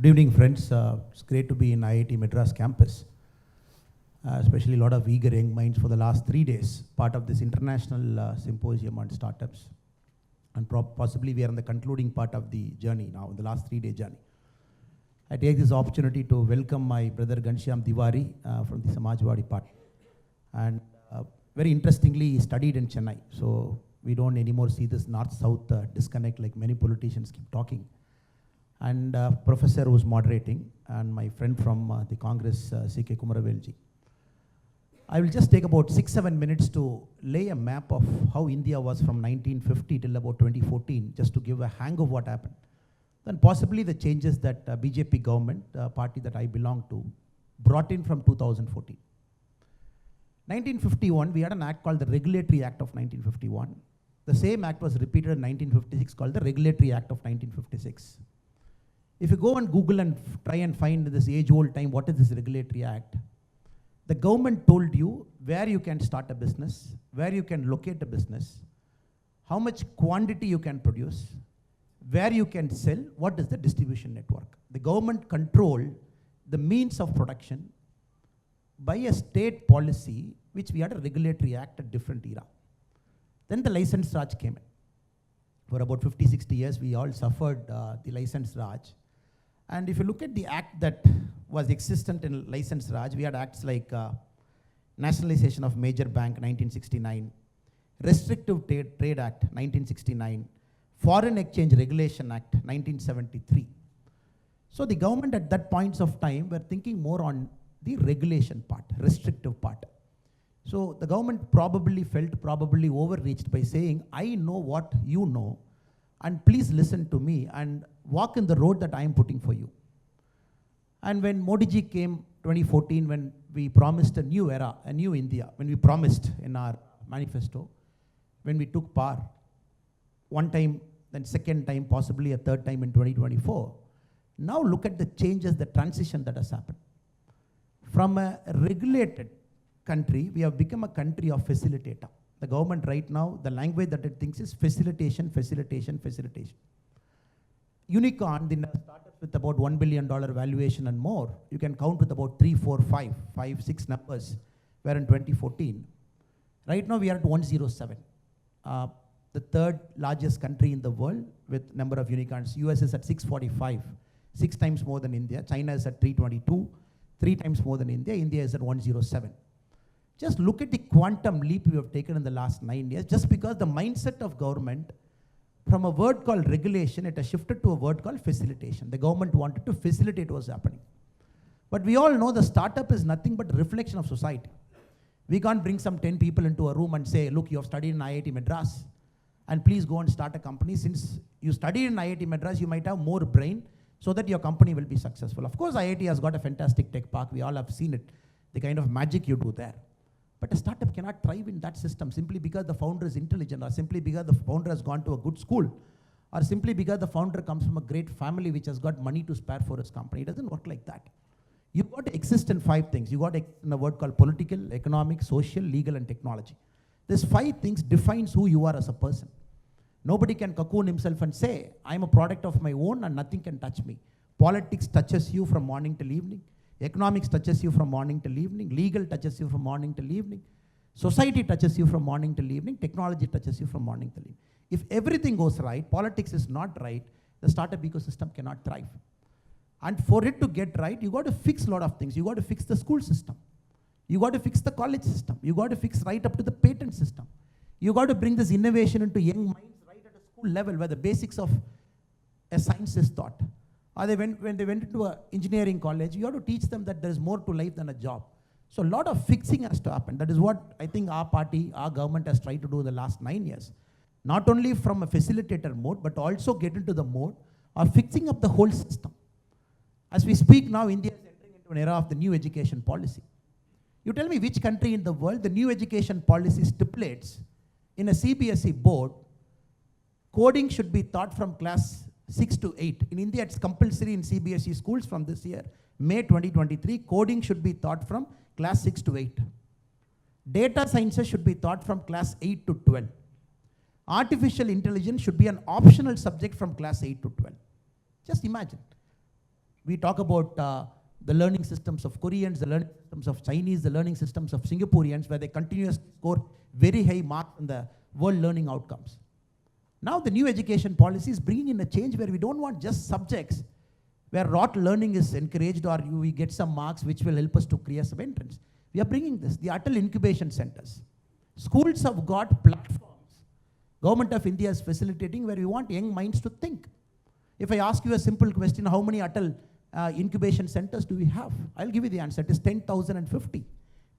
Good evening, friends. It's great to be in IIT Madras campus, especially a lot of eager young minds for the last 3 days, part of this international symposium on startups. And possibly we are in the concluding part of the journey now, in the last 3-day journey. I take this opportunity to welcome my brother Ghanshyam Tiwari from the Samajwadi Party. And very interestingly, he studied in Chennai. So we don't anymore see this north-south disconnect like many politicians keep talking. And professor who's moderating, and my friend from the Congress, C.K. Kumaravelji. I will just take about 6-7 minutes to lay a map of how India was from 1950 till about 2014, just to give a hang of what happened. Then possibly the changes that BJP government, the party that I belong to, brought in from 2014. 1951, we had an act called the Regulatory Act of 1951. The same act was repeated in 1956 called the Regulatory Act of 1956. If you go on Google and try and find this age-old time, what is this Regulatory Act? The government told you where you can start a business, where you can locate a business, how much quantity you can produce, where you can sell, what is the distribution network. The government controlled the means of production by a state policy, which we had a Regulatory Act at different era. Then the License Raj came in. For about 50-60 years, we all suffered the License Raj. And if you look at the act that was existent in License Raj, we had acts like Nationalization of Major Bank 1969, Restrictive Trade Act 1969, Foreign Exchange Regulation Act 1973. So the government at that points of time were thinking more on the regulation part, restrictive part. So the government probably felt probably overreached by saying, I know what you know, and please listen to me and walk in the road that I am putting for you. And when Modi ji came 2014, when we promised a new era, a new India, when we promised in our manifesto, when we took power, one time, then second time, possibly a third time in 2024, now look at the changes, the transition that has happened. From a regulated country, we have become a country of facilitator. The government right now, the language that it thinks is facilitation, facilitation, facilitation. Unicorn, the startups with about $1 billion valuation and more, you can count with about 3, 4, 5, 6 numbers, where in 2014. Right now we are at 107. The third largest country in the world with number of unicorns. US is at 645, 6 times more than India. China is at 322, 3 times more than India. India is at 107. Just look at the quantum leap we have taken in the last 9 years, just because the mindset of government, from a word called regulation, it has shifted to a word called facilitation. The government wanted to facilitate what was happening. But we all know the startup is nothing but a reflection of society. We can't bring some 10 people into a room and say, look, you have studied in IIT Madras, and please go and start a company. Since you studied in IIT Madras, you might have more brain so that your company will be successful. Of course, IIT has got a fantastic tech park. We all have seen it, the kind of magic you do there. But a startup cannot thrive in that system simply because the founder is intelligent, or simply because the founder has gone to a good school, or simply because the founder comes from a great family which has got money to spare for his company. It doesn't work like that. You've got to exist in 5 things. You've got to exist in a word called political, economic, social, legal, and technology. These 5 things defines who you are as a person. Nobody can cocoon himself and say, I'm a product of my own and nothing can touch me. Politics touches you from morning till evening. Economics touches you from morning till evening. Legal touches you from morning till evening. Society touches you from morning till evening. Technology touches you from morning till evening. If everything goes right, politics is not right, the startup ecosystem cannot thrive. And for it to get right, you got to fix a lot of things. You got to fix the school system. You got to fix the college system. You got to fix right up to the patent system. You got to bring this innovation into young minds right at a school level where the basics of a science is taught. Or when they went into an engineering college, you have to teach them that there is more to life than a job. So a lot of fixing has to happen. That is what I think our party, our government has tried to do in the last 9 years. Not only from a facilitator mode, but also get into the mode of fixing up the whole system. As we speak now, India is entering into an era of the new education policy. You tell me which country in the world the new education policy stipulates in a CBSE board, coding should be taught from class 6 to 8. In India, it's compulsory in CBSE schools from this year, May 2023. Coding should be taught from class 6 to 8. Data sciences should be taught from class 8 to 12. Artificial intelligence should be an optional subject from class 8 to 12. Just imagine. We talk about the learning systems of Koreans, the learning systems of Chinese, the learning systems of Singaporeans, where they continuously score very high marks in the world learning outcomes. Now the new education policy is bringing in a change where we don't want just subjects where rote learning is encouraged or we get some marks which will help us to create some entrance. We are bringing this, the Atal incubation centers. Schools have got platforms. Government of India is facilitating where we want young minds to think. If I ask you a simple question, how many Atal incubation centers do we have? I'll give you the answer. It is 10,050.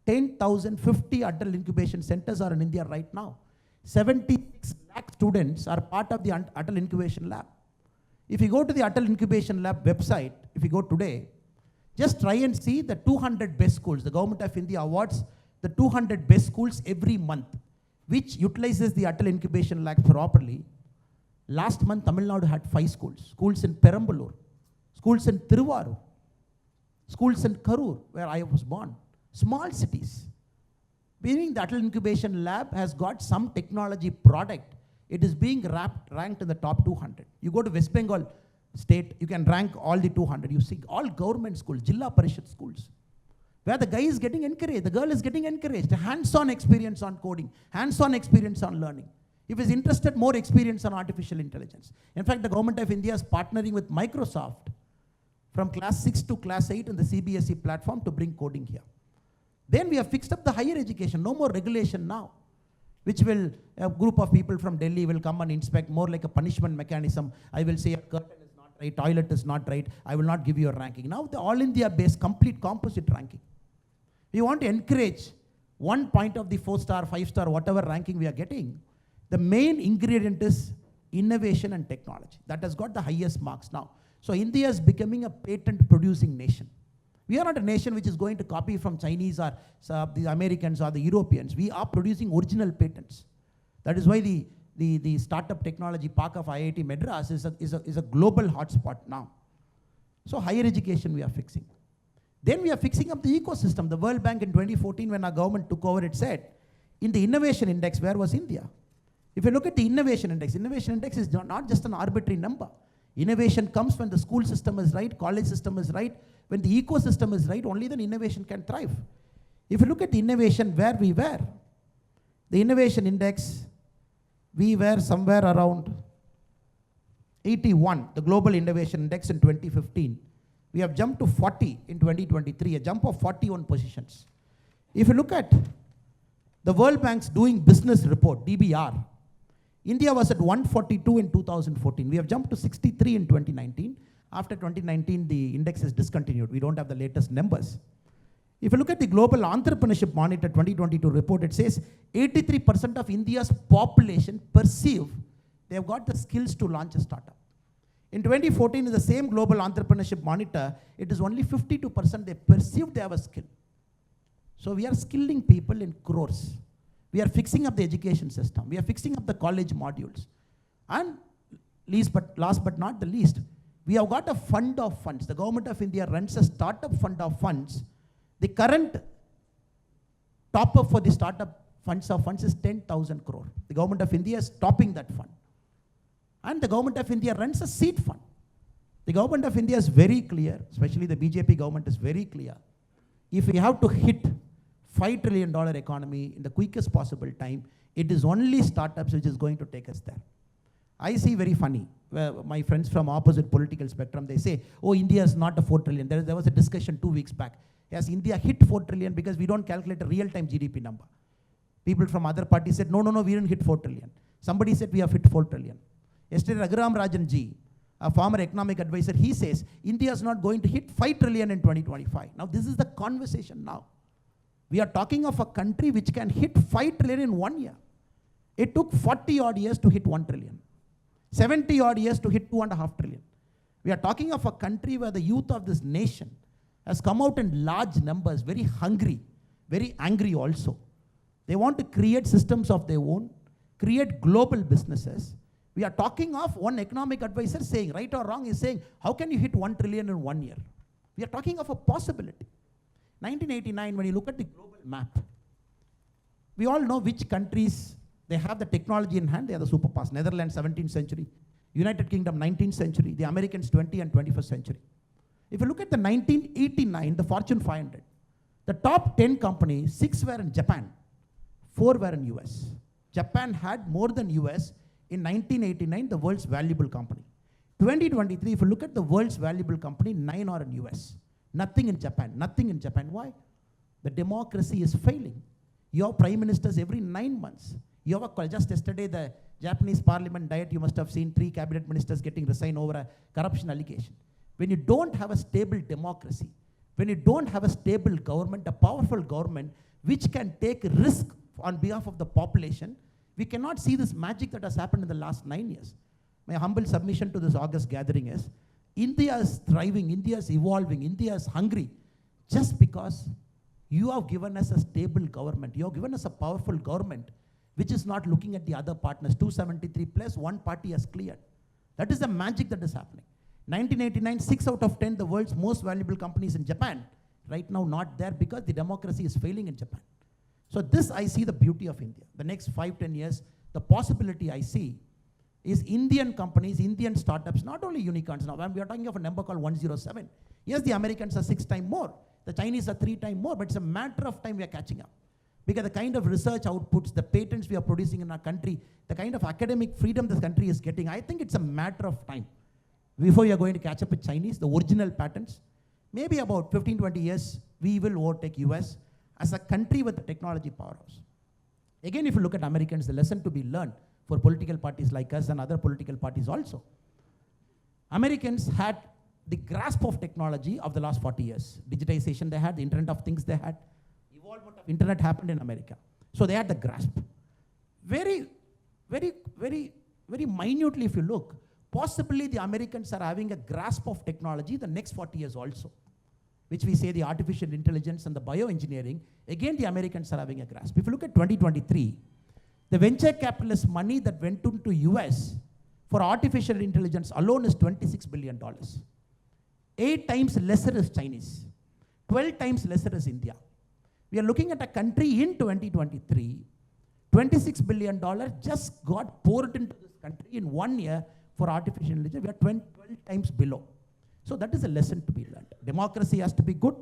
10,050 Atal incubation centers are in India right now. 76 lakh students are part of the Atal incubation lab. If you go to the Atal incubation lab website, if you go today, just try and see the 200 best schools. The Government of India awards the 200 best schools every month, which utilizes the Atal incubation lab properly. Last month, Tamil Nadu had 5 schools. Schools in Perambalur, schools in Tiruvarur, schools in Karur, where I was born. Small cities. Meaning the Atal incubation lab has got some technology product. It is being ranked in the top 200. You go to West Bengal state, you can rank all the 200. You see all government schools, Jilla Parishad schools, where the guy is getting encouraged, the girl is getting encouraged, hands-on experience on coding, hands-on experience on learning. If he's interested, more experience on artificial intelligence. In fact, the Government of India is partnering with Microsoft from class 6 to class 8 in the CBSE platform to bring coding here. Then we have fixed up the higher education, no more regulation now, which will, a group of people from Delhi will come and inspect, more like a punishment mechanism. I will say a curtain is not right, toilet is not right, I will not give you a ranking. Now the all India based complete composite ranking. We want to encourage 1 point of the 4-star, 5-star, whatever ranking we are getting. The main ingredient is innovation and technology. That has got the highest marks now. So India is becoming a patent producing nation. We are not a nation which is going to copy from Chinese or the Americans or the Europeans. We are producing original patents. That is why the startup technology park of IIT Madras is a global hotspot now. So higher education we are fixing. Then we are fixing up the ecosystem. The World Bank in 2014, when our government took over, it said, in the innovation index, where was India? If you look at the innovation index is not just an arbitrary number. Innovation comes when the school system is right, college system is right, when the ecosystem is right, only then innovation can thrive. If you look at the innovation where we were, the innovation index, we were somewhere around 81, the global innovation index in 2015. We have jumped to 40 in 2023, a jump of 41 positions. If you look at the World Bank's Doing Business report, DBR, India was at 142 in 2014. We have jumped to 63 in 2019. After 2019, the index is discontinued. We don't have the latest numbers. If you look at the Global Entrepreneurship Monitor 2022 report, it says 83% of India's population perceive they have got the skills to launch a startup. In 2014, in the same Global Entrepreneurship Monitor, it is only 52% they perceive they have a skill. So we are skilling people in crores. We are fixing up the education system. We are fixing up the college modules. And last but not the least, we have got a fund of funds. The Government of India runs a startup fund of funds. The current top up for the startup funds of funds is 10,000 crore. The Government of India is topping that fund. And the Government of India runs a seed fund. The Government of India is very clear, especially the BJP government is very clear. If we have to hit $5 trillion economy in the quickest possible time, it is only startups which is going to take us there. I see very funny, my friends from opposite political spectrum, they say, oh, India is not a 4 trillion. There was a discussion 2 weeks back. Yes, India hit 4 trillion because we don't calculate a real-time GDP number. People from other parties said, no, we didn't hit 4 trillion. Somebody said we have hit 4 trillion. Yesterday, Raghuram Rajan ji, a former economic advisor, he says, India is not going to hit 5 trillion in 2025. Now, this is the conversation now. We are talking of a country which can hit 5 trillion in 1 year. It took 40 odd years to hit 1 trillion. 70 odd years to hit 2.5 trillion. We are talking of a country where the youth of this nation has come out in large numbers, very hungry, very angry also. They want to create systems of their own, create global businesses. We are talking of one economic advisor saying, right or wrong, is saying, how can you hit 1 trillion in 1 year? We are talking of a possibility. 1989, when you look at the global map, we all know which countries, they have the technology in hand, they are the superpowers. Netherlands, 17th century. United Kingdom, 19th century. The Americans, 20th and 21st century. If you look at the 1989, the Fortune 500, the top 10 companies, 6 were in Japan, 4 were in US. Japan had more than US in 1989, the world's valuable company. 2023, if you look at the world's valuable company, 9 are in US. Nothing in Japan, nothing in Japan. Why? The democracy is failing. You have prime ministers every 9 months. You have just yesterday, the Japanese parliament diet, you must have seen 3 cabinet ministers getting resigned over a corruption allegation. When you don't have a stable democracy, when you don't have a stable government, a powerful government, which can take risk on behalf of the population, we cannot see this magic that has happened in the last 9 years. My humble submission to this August gathering is, India is thriving, India is evolving, India is hungry, just because you have given us a stable government, you have given us a powerful government, which is not looking at the other partners. 273 plus, one party has cleared. That is the magic that is happening. 1989, 6 out of 10, the world's most valuable companies in Japan, right now not there because the democracy is failing in Japan. So this, I see the beauty of India. The next 5-10 years, the possibility I see is Indian companies, Indian startups, not only unicorns now. We are talking of a number called 107. Yes, the Americans are 6 times more. The Chinese are 3 times more, but it's a matter of time we are catching up. Because the kind of research outputs, the patents we are producing in our country, the kind of academic freedom this country is getting, I think it's a matter of time before you are going to catch up with Chinese, the original patents. Maybe about 15-20 years, we will overtake US as a country with a technology powerhouse. Again, if you look at Americans, the lesson to be learned for political parties like us and other political parties also. Americans had the grasp of technology of the last 40 years. Digitization they had, the Internet of Things they had, evolvement of Internet happened in America. So they had the grasp. Very minutely if you look, possibly the Americans are having a grasp of technology the next 40 years also, which we say the artificial intelligence and the bioengineering, again the Americans are having a grasp. If you look at 2023, the venture capitalist money that went into US for artificial intelligence alone is $26 billion. 8 times lesser is Chinese, 12 times lesser is India. We are looking at a country in 2023, $26 billion just got poured into this country in 1 year for artificial intelligence. We are 12 times below. So that is a lesson to be learned. Democracy has to be good.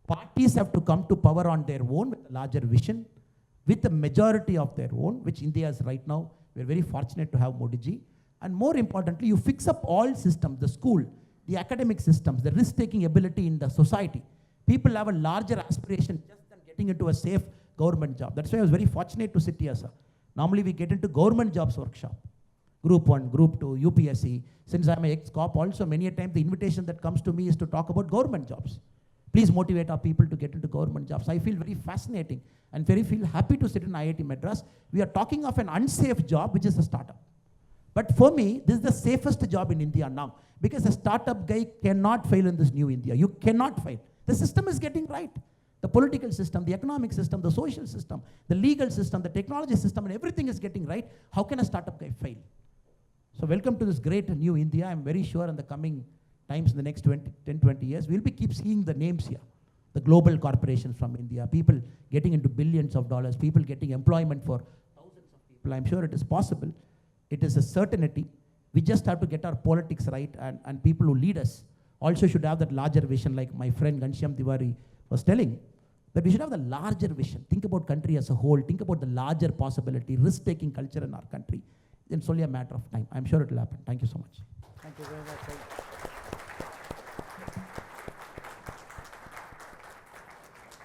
Parties have to come to power on their own with a larger vision, with a majority of their own, which India is right now. We are very fortunate to have Modi ji. And more importantly, you fix up all systems, the school, the academic systems, the risk-taking ability in the society. People have a larger aspiration just than getting into a safe government job. That's why I was very fortunate to sit here, sir. Normally we get into government jobs workshop. Group 1, Group 2, UPSC. Since I'm an ex-cop also, many a time the invitation that comes to me is to talk about government jobs. Please motivate our people to get into government jobs. I feel very fascinating and feel happy to sit in IIT Madras. We are talking of an unsafe job, which is a startup. But for me, this is the safest job in India now, because a startup guy cannot fail in this new India. You cannot fail. The system is getting right. The political system, the economic system, the social system, the legal system, the technology system, and everything is getting right. How can a startup guy fail? So welcome to this great new India. I'm very sure in the coming times, in the next 10-20 years, we'll keep seeing the names here. The global corporations from India, people getting into billions of dollars, people getting employment for thousands of people. I'm sure it is possible. It is a certainty. We just have to get our politics right, and people who lead us also should have that larger vision, like my friend Ghanshyam Tiwari was telling, that we should have the larger vision. Think about country as a whole. Think about the larger possibility, risk-taking culture in our country. It's only a matter of time. I'm sure it will happen. Thank you so much. Thank you very much.